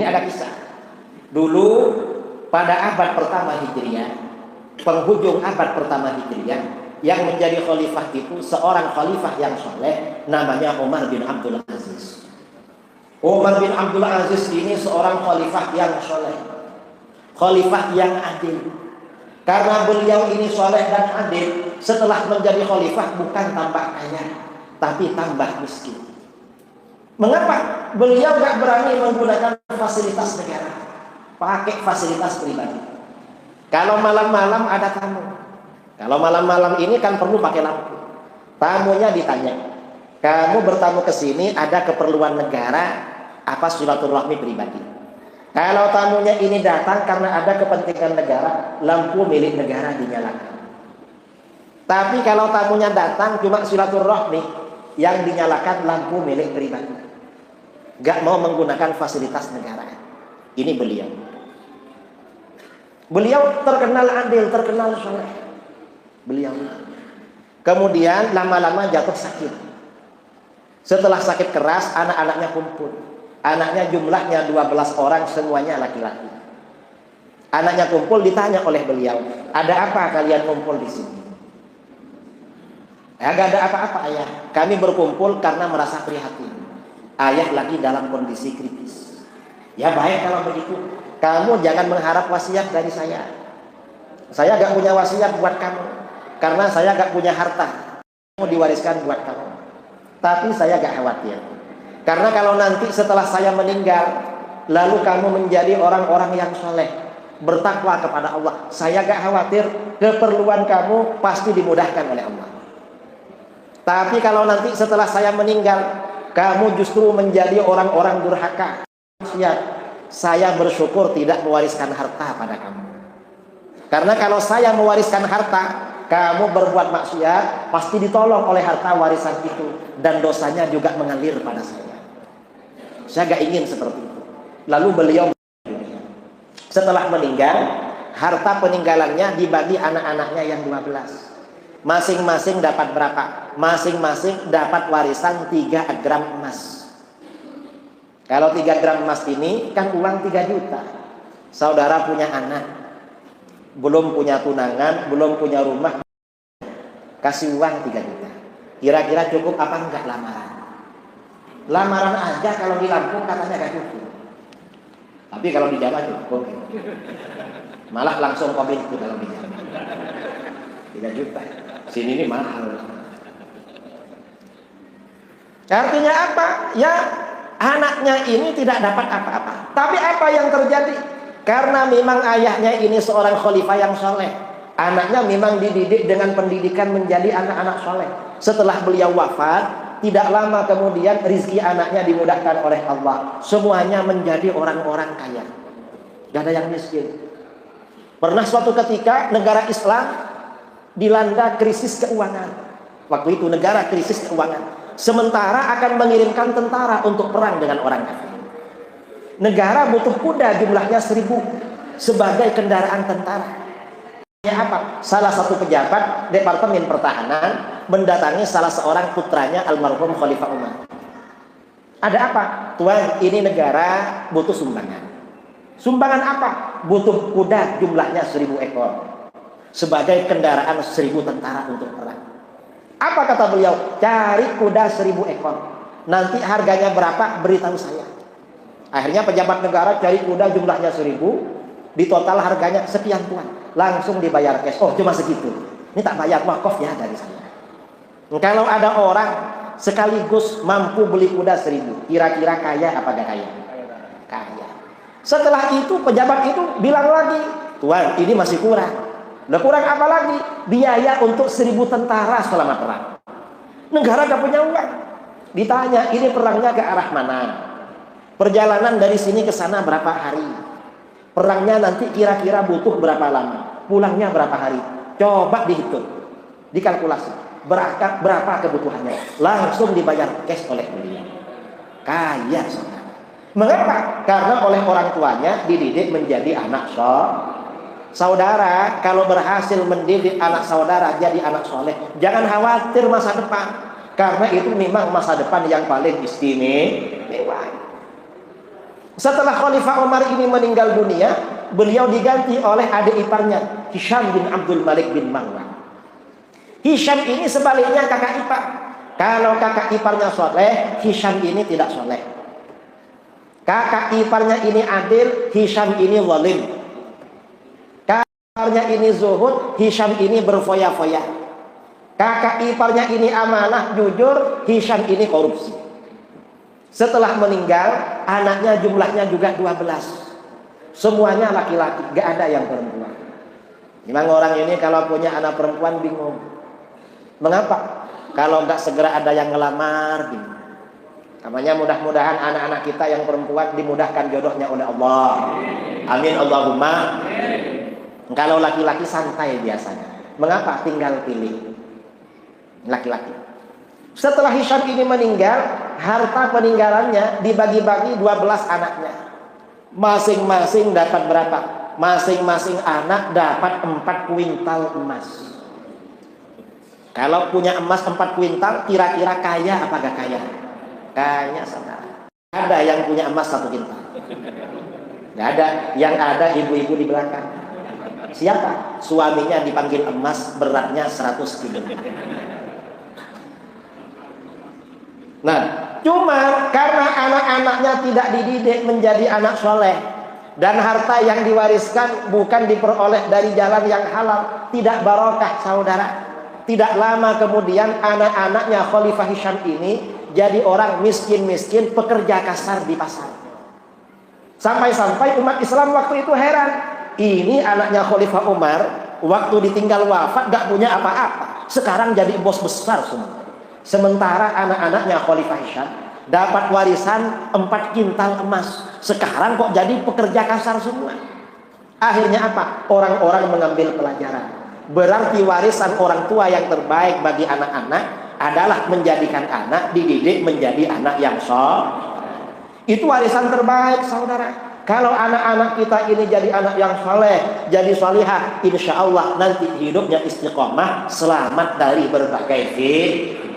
Ini ada kisah. Dulu pada abad pertama Hijriah, penghujung abad pertama Hijriah, yang menjadi khalifah itu seorang khalifah yang soleh, namanya Umar bin Abdul Aziz. Umar bin Abdul Aziz ini seorang khalifah yang soleh, khalifah yang adil. Karena beliau ini soleh dan adil, setelah menjadi khalifah bukan tambah kaya, tapi tambah miskin. Mengapa? Beliau gak berani menggunakan fasilitas negara, pakai fasilitas pribadi. Kalau malam-malam ada tamu, kalau malam-malam ini kan perlu pakai lampu. Tamunya ditanya, kamu bertamu ke sini ada keperluan negara apa silaturahmi pribadi? Kalau tamunya ini datang karena ada kepentingan negara, lampu milik negara dinyalakan. Tapi kalau tamunya datang cuma silaturahmi, yang dinyalakan lampu milik pribadi. Gak mau menggunakan fasilitas negara. Ini beliau. Beliau terkenal adil, terkenal soleh. Beliau. Kemudian lama-lama jatuh sakit. Setelah sakit keras, anak-anaknya kumpul. Anaknya jumlahnya 12 orang, semuanya laki-laki. Anaknya kumpul, ditanya oleh beliau, ada apa kalian kumpul di sini? Ya, gak ada apa-apa ayah. Kami berkumpul karena merasa prihatin. Ayah lagi dalam kondisi kritis. Ya baik kalau begitu. Kamu jangan mengharap wasiat dari saya. Saya gak punya wasiat buat kamu, karena saya gak punya harta mau diwariskan buat kamu. Tapi saya gak khawatir, karena kalau nanti setelah saya meninggal, lalu kamu menjadi orang-orang yang soleh, bertakwa kepada Allah, saya gak khawatir, keperluan kamu pasti dimudahkan oleh Allah. Tapi kalau nanti setelah saya meninggal, kamu justru menjadi orang-orang durhaka, saya bersyukur tidak mewariskan harta pada kamu. Karena kalau saya mewariskan harta, kamu berbuat maksiat, pasti ditolong oleh harta warisan itu, dan dosanya juga mengalir pada saya. Saya gak ingin seperti itu. Lalu beliau setelah meninggal, harta peninggalannya dibagi anak-anaknya yang 12. Masing-masing dapat berapa? Masing-masing dapat warisan 3 gram emas. Kalau 3 gram emas ini kan uang 3 juta. Saudara punya anak, belum punya tunangan, belum punya rumah, kasih uang 3 juta. Kira-kira cukup apa enggak lamaran? Lamaran aja kalau di Lampung katanya gak cukup. Tapi kalau di Jawa cukup. Malah langsung komit itu kalau di Jawa. 3 juta. Sini ini mahal. Artinya apa? Ya, anaknya ini tidak dapat apa-apa. Tapi apa yang terjadi? Karena memang ayahnya ini seorang khalifah yang soleh, anaknya memang dididik dengan pendidikan menjadi anak-anak soleh. Setelah beliau wafat, tidak lama kemudian rizki anaknya dimudahkan oleh Allah. Semuanya menjadi orang-orang kaya. Gak ada yang miskin. Pernah suatu ketika negara Islam dilanda krisis keuangan. Waktu itu negara krisis keuangan, sementara akan mengirimkan tentara untuk perang dengan orang kafir. Negara butuh kuda, jumlahnya 1000 sebagai kendaraan tentara. Ya apa? Salah satu pejabat Departemen Pertahanan mendatangi salah seorang putranya almarhum Khalifah Umar. Ada apa? Tuan, ini negara butuh sumbangan. Sumbangan apa? Butuh kuda, jumlahnya 1000 ekor sebagai kendaraan 1000 tentara untuk perang. Apa kata beliau? Cari kuda 1000 ekor. Nanti harganya berapa? Beritahu saya. Akhirnya pejabat negara cari kuda jumlahnya 1000. Di total harganya sekian tuan. Langsung dibayar cash. Oh cuma segitu. Ini tak bayar wakaf ya dari saya. Kalau ada orang sekaligus mampu beli kuda 1000, kira-kira kaya apa gak kaya? Kaya. Setelah itu pejabat itu bilang lagi, tuan ini masih kurang. Udah kurang apa lagi? Biaya untuk 1000 tentara selama perang. Negara gak punya uang. Ditanya, ini perangnya ke arah mana? Perjalanan dari sini ke sana berapa hari? Perangnya nanti kira-kira butuh berapa lama? Pulangnya berapa hari? Coba dihitung, dikalkulasi. Berapa kebutuhannya? Langsung dibayar cash oleh beliau. Kaya saudara. Mengapa? Karena oleh orang tuanya dididik menjadi anak soleh. Saudara, kalau berhasil mendidik anak saudara jadi anak soleh, jangan khawatir masa depan, karena itu memang masa depan yang paling istimewa. Setelah Khalifah Umar ini meninggal dunia, beliau diganti oleh adik iparnya, Hisham bin Abdul Malik bin Marwan. Hisham ini sebaliknya kakak ipar. Kalau kakak iparnya soleh, Hisham ini tidak soleh. Kakak iparnya ini adil, Hisham ini zalim. Kakak iparnya ini zuhud, Hisham ini berfoya-foya. Kakak iparnya ini amanah, jujur, Hisham ini korupsi. Setelah meninggal, anaknya jumlahnya juga 12. Semuanya laki-laki, gak ada yang perempuan. Memang orang ini kalau punya anak perempuan bingung. Mengapa? Kalau nggak segera ada yang ngelamar, bingung. Namanya mudah-mudahan anak-anak kita yang perempuan dimudahkan jodohnya oleh Allah. Amin Allahumma. Kalau laki-laki santai biasanya. Mengapa? Tinggal pilih laki-laki. Setelah Hisham ini meninggal, harta peninggalannya dibagi-bagi 12 anaknya. Masing-masing dapat berapa? Masing-masing anak dapat 4 kuintal emas. Kalau punya emas 4 kuintal, kira-kira kaya apa gak kaya? Kaya saudara. Ada yang punya emas 1 kuintal? Gak ada. Yang ada ibu-ibu di belakang. Siapa? Suaminya dipanggil emas, beratnya 100 kilo. Nah, cuma karena anak-anaknya tidak dididik menjadi anak soleh, dan harta yang diwariskan bukan diperoleh dari jalan yang halal, tidak barokah saudara. Tidak lama kemudian anak-anaknya Khalifah Hisham ini jadi orang miskin-miskin, pekerja kasar di pasar. Sampai-sampai umat Islam waktu itu heran. Ini anaknya Khalifah Umar, waktu ditinggal wafat gak punya apa-apa, sekarang jadi bos besar semua. Sementara anak-anaknya Khalifah Hisham dapat warisan 4 kintal emas, sekarang kok jadi pekerja kasar semua. Akhirnya apa? Orang-orang mengambil pelajaran. Berarti warisan orang tua yang terbaik bagi anak-anak adalah menjadikan anak dididik menjadi anak yang soleh. Itu warisan terbaik saudara. Kalau anak-anak kita ini jadi anak yang soleh, jadi solihah, insya Allah nanti hidupnya istiqomah, selamat dari berbagai fitnah.